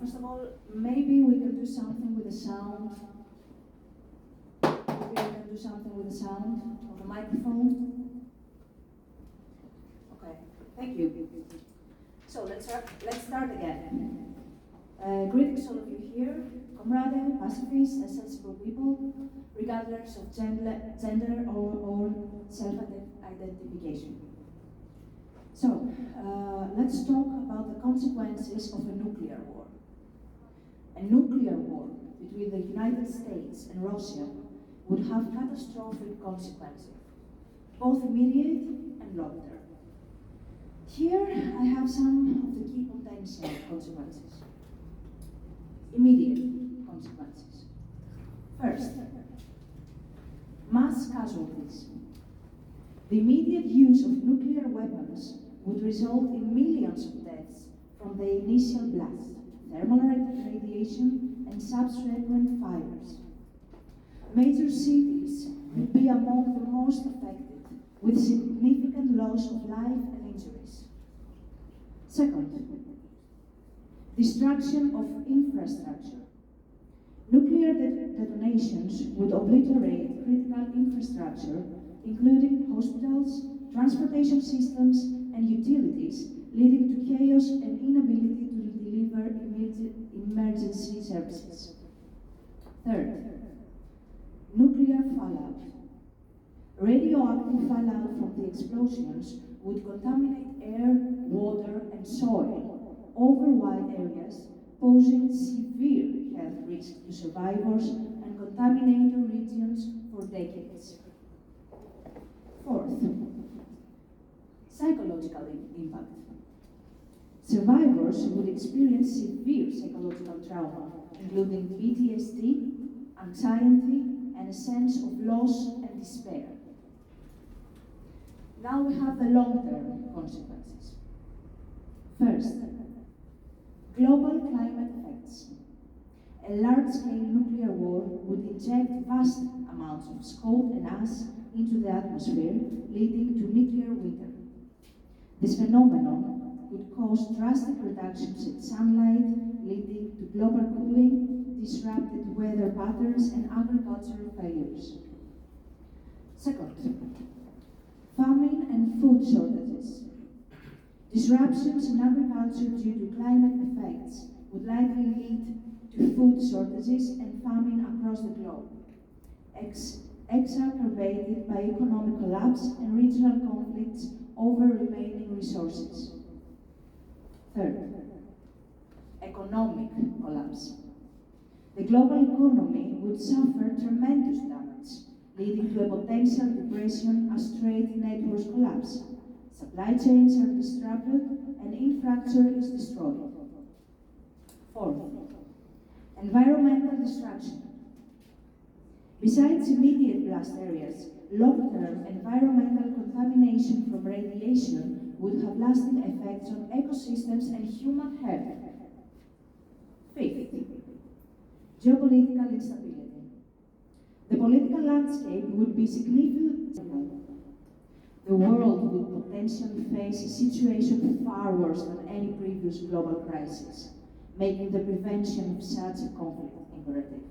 first of all, maybe we can do something with the sound. Maybe we can do something with the sound of the microphone. Okay, thank you. So let's start again. Greetings all of you here, comrade, pacifists, and sensible people, regardless of gender or self-identification. So, let's talk about the consequences of a nuclear war. A nuclear war between the United States and Russia would have catastrophic consequences, both immediate and long-term. Here I have some of the key potential consequences. Immediate consequences. First, mass casualties. The immediate use of nuclear weapons would result in millions of deaths from the initial blast, thermal radiation, and subsequent fires. Major cities would be among the most affected, with significant loss of life and injuries. Second, destruction of infrastructure. Nuclear detonations would obliterate critical infrastructure, including hospitals, transportation systems, and utilities, leading to chaos and inability to deliver emergency services. Third, nuclear fallout. Radioactive fallout from the explosions would contaminate air, water, and soil over wide areas, posing severe health risks to survivors and contaminated regions for decades. Fourth, psychological impact. Survivors would experience severe psychological trauma, including PTSD, anxiety, and a sense of loss and despair. Now we have the long-term consequences. First, global climate effects. A large-scale nuclear war would inject vast amounts of salt and ash into the atmosphere, leading to nuclear winter. This phenomenon could cause drastic reductions in sunlight, leading to global cooling, disrupted weather patterns, and agricultural failures. Second, famine and food shortages. Disruptions in agriculture due to climate effects would likely lead to food shortages and famine across the globe, exacerbated by economic collapse and regional conflicts over remaining resources. Third, economic collapse. The global economy would suffer tremendous damage, leading to a potential depression as trade networks collapse. Supply chains are disrupted and infrastructure is destroyed. Fourth, environmental destruction. Besides immediate blast areas, long-term environmental contamination from radiation would have lasting effects on ecosystems and human health. Fifth, geopolitical instability. The political landscape would be significantly. The world would potentially face a situation far worse than any previous global crisis, making the prevention of such a conflict imperative.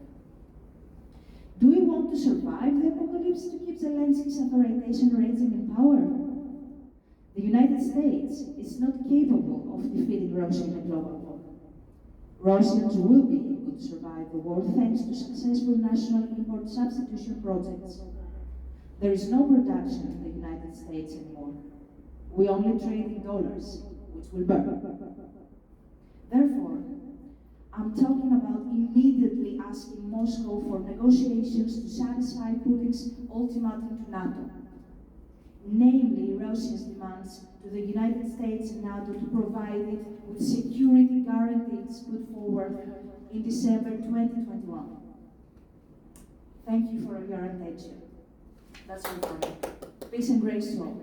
Do we want to survive the apocalypse to keep Zelensky's authoritarian regime in power? The United States is not capable of defeating Russia in a global war. Russians will be able to survive the war thanks to successful national import substitution projects. There is no production in the United States anymore. We only trade in dollars, which will burn. Therefore, I'm talking about immediately asking Moscow for negotiations to satisfy Putin's ultimatum to NATO, namely Russia's demands to the United States and NATO to provide it with security guarantees put forward in December 2021. Thank you for your attention. That's all for me. Peace and grace to all.